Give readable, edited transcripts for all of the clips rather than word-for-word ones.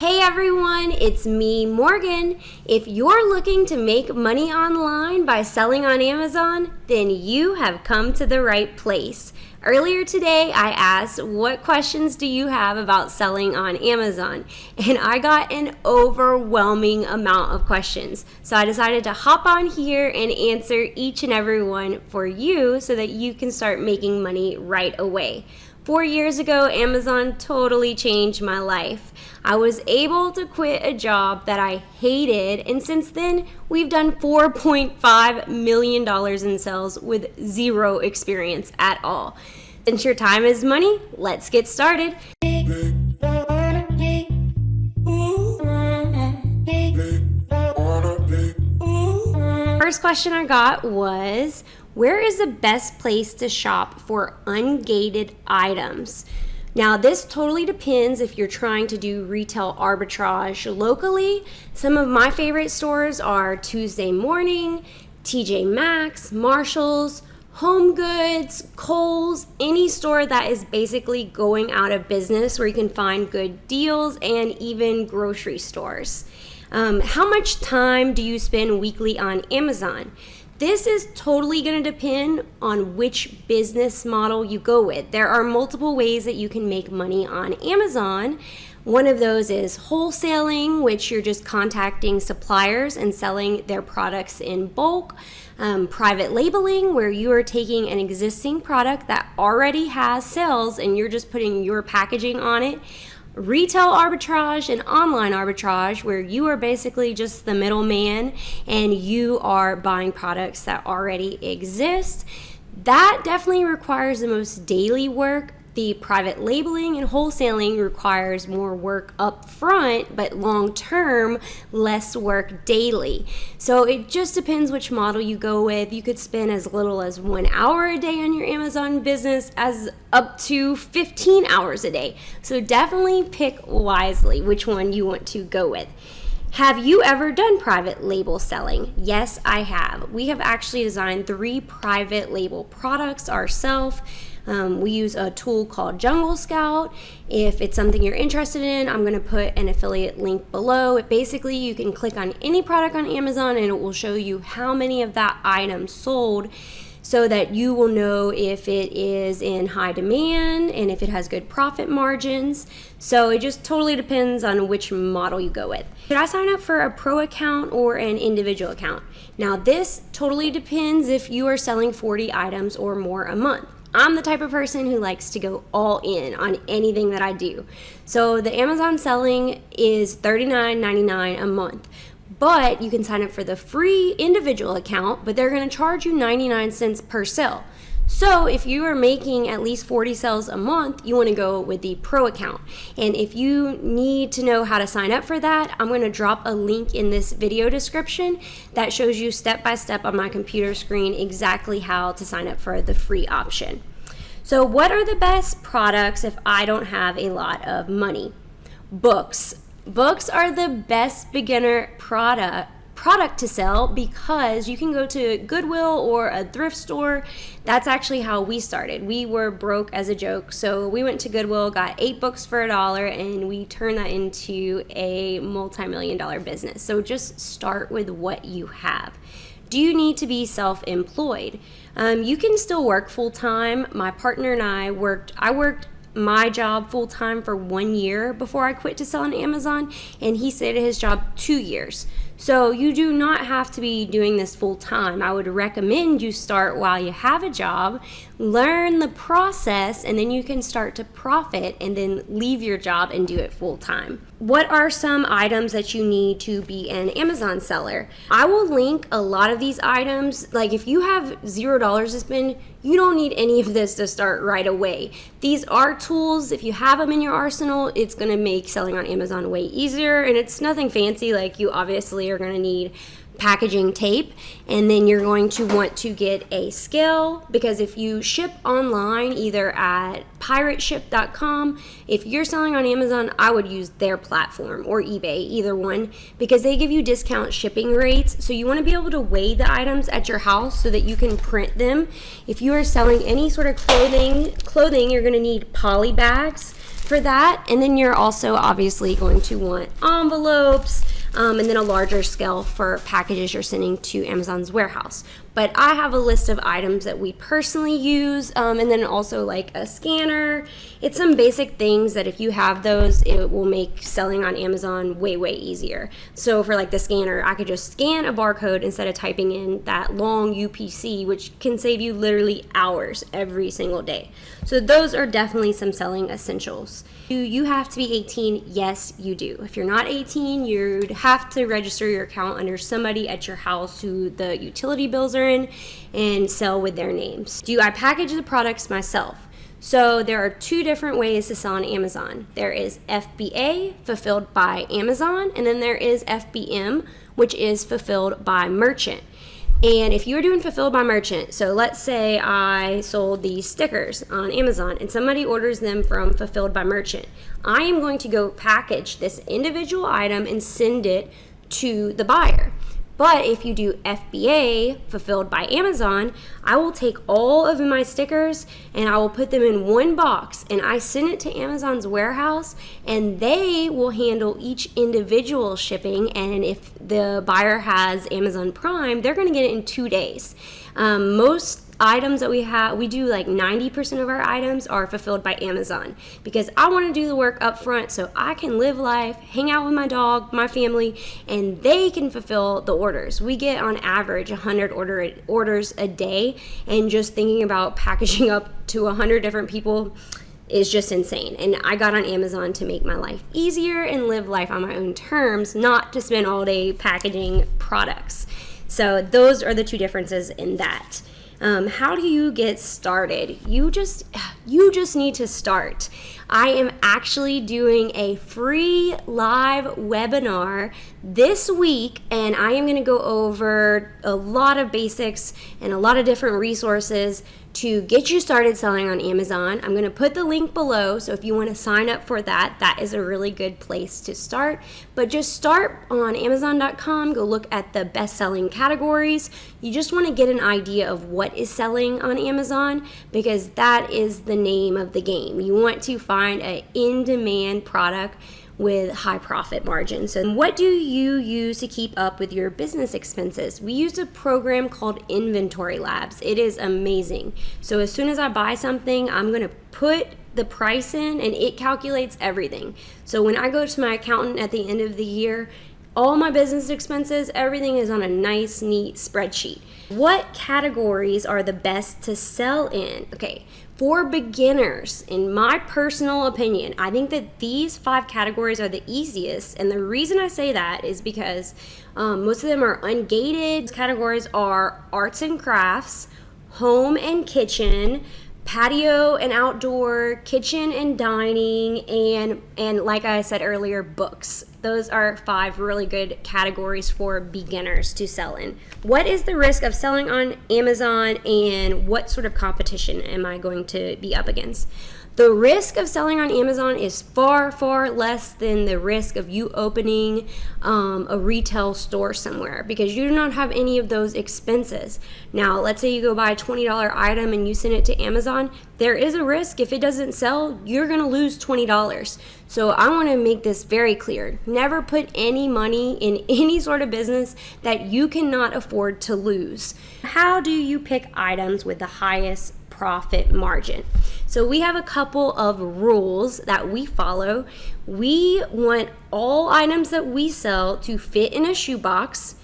Hey everyone, it's me, Morgan. If you're looking to make money online by selling on Amazon, then you have come to the right place. Earlier today, I asked, what questions do you have about selling on Amazon? And I got an overwhelming amount of questions. So I decided to hop on here and answer each and every one for you so that you can start making money right away. 4 years ago, Amazon totally changed my life. I was able to quit a job that I hated, and since then, we've done $4.5 million in sales with zero experience at all. Since your time is money, let's get started. First question I got was, where is the best place to shop for ungated items? Now, this totally depends if you're trying to do retail arbitrage locally. Some of my favorite stores are Tuesday Morning, TJ Maxx, Marshalls, Home Goods, Kohl's, any store that is basically going out of business where you can find good deals, and even grocery stores. How much time do you spend weekly on Amazon? This is totally going to depend on which business model you go with. There are multiple ways that you can make money on Amazon. One of those is wholesaling, which you're just contacting suppliers and selling their products in bulk. Private labeling, where you are taking an existing product that already has sales and you're just putting your packaging on it. Retail arbitrage and online arbitrage, where you are basically just the middleman and you are buying products that already exist. That definitely requires the most daily work. The private labeling and wholesaling requires more work up front, but long term, less work daily. So it just depends which model you go with. You could spend as little as 1 hour a day on your Amazon business as up to 15 hours a day. So definitely pick wisely which one you want to go with. Have you ever done private label selling? Yes, I have. We have actually designed 3 private label products ourselves. We use a tool called Jungle Scout. If it's something you're interested in, I'm going to put an affiliate link below. Basically, you can click on any product on Amazon and it will show you how many of that item sold, so that you will know if it is in high demand and if it has good profit margins. So it just totally depends on which model you go with. Should I sign up for a pro account or an individual account? Now, this totally depends if you are selling 40 items or more a month. I'm the type of person who likes to go all in on anything that I do. So the Amazon selling is $39.99 a month. But you can sign up for the free individual account, but they're going to charge you 99 cents per sale. So if you are making at least 40 sales a month, you want to go with the pro account. And if you need to know how to sign up for that, I'm going to drop a link in this video description that shows you step by step on my computer screen exactly how to sign up for the free option. So what are the best products if I don't have a lot of money? Books. Books are the best beginner product to sell because you can go to Goodwill or a thrift store. That's actually how we started. We were broke as a joke, so we went to Goodwill, got 8 books for $1, and we turned that into a multi-million-dollar business. So just start with what you have. Do you need to be self-employed? You can still work full-time. My partner and I worked my job full-time for 1 year before I quit to sell on Amazon, and he stayed at his job 2 years. So you do not have to be doing this full-time. I would recommend you start while you have a job, learn the process, and then you can start to profit and then leave your job and do it full-time. What are some items that you need to be an Amazon seller? I will link a lot of these items. Like if you have $0 to spend, you don't need any of this to start right away. These are tools. If you have them in your arsenal, it's going to make selling on Amazon way easier, and it's nothing fancy. Like you obviously are going to need packaging tape, and then you're going to want to get a scale, because if you ship online either at pirateship.com, if you're selling on Amazon, I would use their platform, or eBay, either one, because they give you discount shipping rates. So you want to be able to weigh the items at your house so that you can print them. If you are selling any sort of clothing, you're going to need poly bags. for that. And then you're also obviously going to want envelopes, and then a larger scale for packages you're sending to Amazon's warehouse. But I have a list of items that we personally use, and then also like a scanner. It's some basic things that if you have those, it will make selling on Amazon way, way easier. So for like the scanner, I could just scan a barcode instead of typing in that long UPC, which can save you literally hours every single day. So those are definitely some selling essentials. Do you have to be 18? Yes, you do. If you're not 18, you'd have to register your account under somebody at your house who the utility bills are in and sell with their names. Do I package the products myself? So there are two different ways to sell on Amazon. There is FBA, fulfilled by Amazon, and then there is FBM, which is fulfilled by merchant. And if you are doing fulfilled by merchant, so let's say I sold these stickers on Amazon and somebody orders them from fulfilled by merchant, I am going to go package this individual item and send it to the buyer. But if you do FBA, fulfilled by Amazon, I will take all of my stickers and I will put them in one box and I send it to Amazon's warehouse and they will handle each individual shipping. And if the buyer has Amazon Prime, they're going to get it in 2 days. Most items that we do like 90% of our items are fulfilled by Amazon because I want to do the work up front so I can live life, hang out with my dog, my family, and they can fulfill the orders. We get on average 100 orders a day, and just thinking about packaging up to 100 different people is just insane. And I got on Amazon to make my life easier and live life on my own terms, not to spend all day packaging products. So those are the two differences in that. How do you get started? You just need to start. I am actually doing a free live webinar this week, and I am going to go over a lot of basics and a lot of different resources to get you started selling on Amazon. I'm going to put the link below, so if you want to sign up for that, that is a really good place to start. But just start on Amazon.com, go look at the best-selling categories. You just want to get an idea of what is selling on Amazon because that is the name of the game. You want to find an in-demand product with high profit margins. So what do you use to keep up with your business expenses? We use a program called Inventory Labs. It is amazing. So as soon as I buy something, I'm going to put the price in and it calculates everything. So when I go to my accountant at the end of the year, all my business expenses, everything is on a nice, neat spreadsheet. What categories are the best to sell in? Okay, for beginners, in my personal opinion, I think that these 5 categories are the easiest. And the reason I say that is because most of them are ungated. Categories are arts and crafts, home and kitchen, patio and outdoor, kitchen and dining, and like I said earlier, books. Those are 5 really good categories for beginners to sell in. What is the risk of selling on Amazon and what sort of competition am I going to be up against? The risk of selling on Amazon is far, far less than the risk of you opening a retail store somewhere because you do not have any of those expenses. Now, let's say you go buy a $20 item and you send it to Amazon. There is a risk if it doesn't sell, you're going to lose $20. So I want to make this very clear. Never put any money in any sort of business that you cannot afford to lose. How do you pick items with the highest profit margin? So we have a couple of rules that we follow. We want all items that we sell to fit in a shoebox,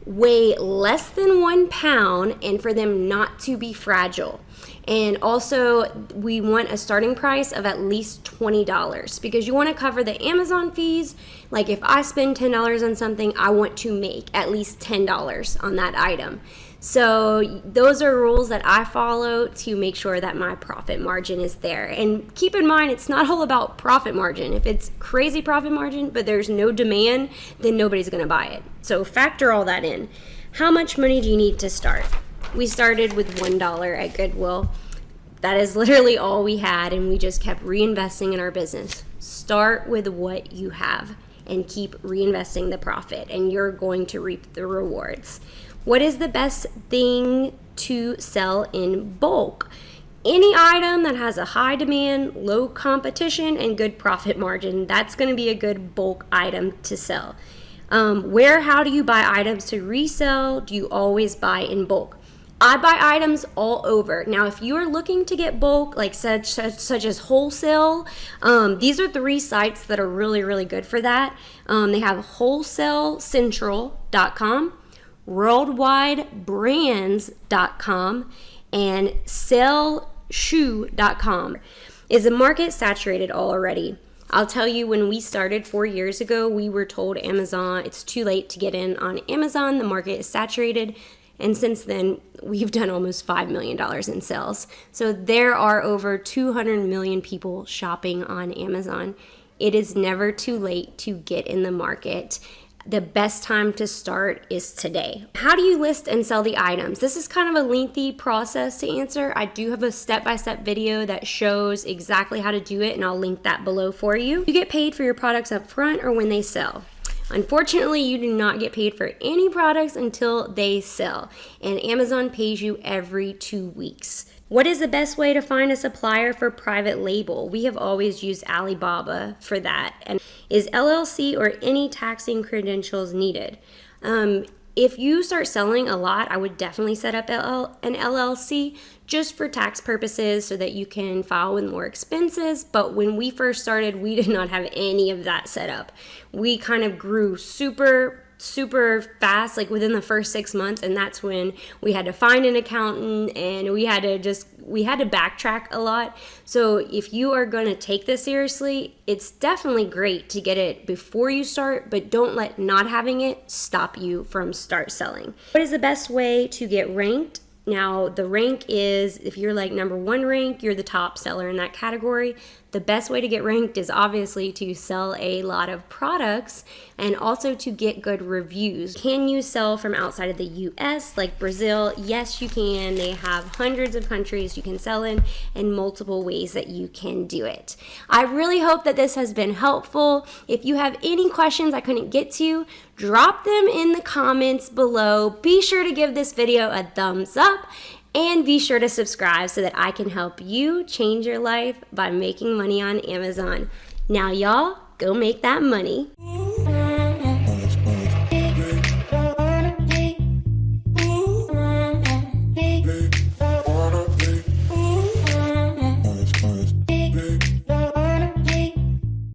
weigh less than 1 pound, and for them not to be fragile. And also we want a starting price of at least $20 because you want to cover the Amazon fees. Like if I spend $10 on something, I want to make at least $10 on that item. So those are rules that I follow to make sure that my profit margin is there. And keep in mind, it's not all about profit margin. If it's crazy profit margin, but there's no demand, then nobody's going to buy it. So factor all that in. How much money do you need to start? We started with $1 at Goodwill. That is literally all we had, and we just kept reinvesting in our business. Start with what you have and keep reinvesting the profit, and you're going to reap the rewards. What is the best thing to sell in bulk? any item that has a high demand, low competition, and good profit margin, that's going to be a good bulk item to sell. How do you buy items to resell? Do you always buy in bulk? I buy items all over. Now, if you are looking to get bulk, like such as wholesale, these are 3 sites that are really, really good for that. They have wholesalecentral.com, worldwidebrands.com, and sellshoe.com. Is the market saturated already? I'll tell you, when we started 4 years ago, we were told Amazon, it's too late to get in on Amazon. The market is saturated. And since then, we've done almost $5 million in sales. So there are over 200 million people shopping on Amazon. It is never too late to get in the market. The best time to start is today. How do you list and sell the items? This is kind of a lengthy process to answer. I do have a step-by-step video that shows exactly how to do it, and I'll link that below for you. You get paid for your products up front or when they sell. Unfortunately, you do not get paid for any products until they sell, and Amazon pays you every 2 weeks. What is the best way to find a supplier for private label? We have always used Alibaba for that. And is LLC or any taxing credentials needed? If you start selling a lot, I would definitely set up an LLC just for tax purposes so that you can file with more expenses. But when we first started, we did not have any of that set up. We kind of grew super fast, like within the first 6 months, and that's when we had to find an accountant and we had to backtrack a lot. So if you are going to take this seriously, it's definitely great to get it before you start, but don't let not having it stop you from start selling. What is the best way to get ranked? Now, the rank is, if you're like number 1 rank, you're the top seller in that category. The best way to get ranked is obviously to sell a lot of products and also to get good reviews. Can you sell from outside of the US, like Brazil? Yes, you can. They have hundreds of countries you can sell in and multiple ways that you can do it. I really hope that this has been helpful. If you have any questions I couldn't get to, drop them in the comments below. Be sure to give this video a thumbs up. And be sure to subscribe so that I can help you change your life by making money on Amazon. Now, y'all, go make that money.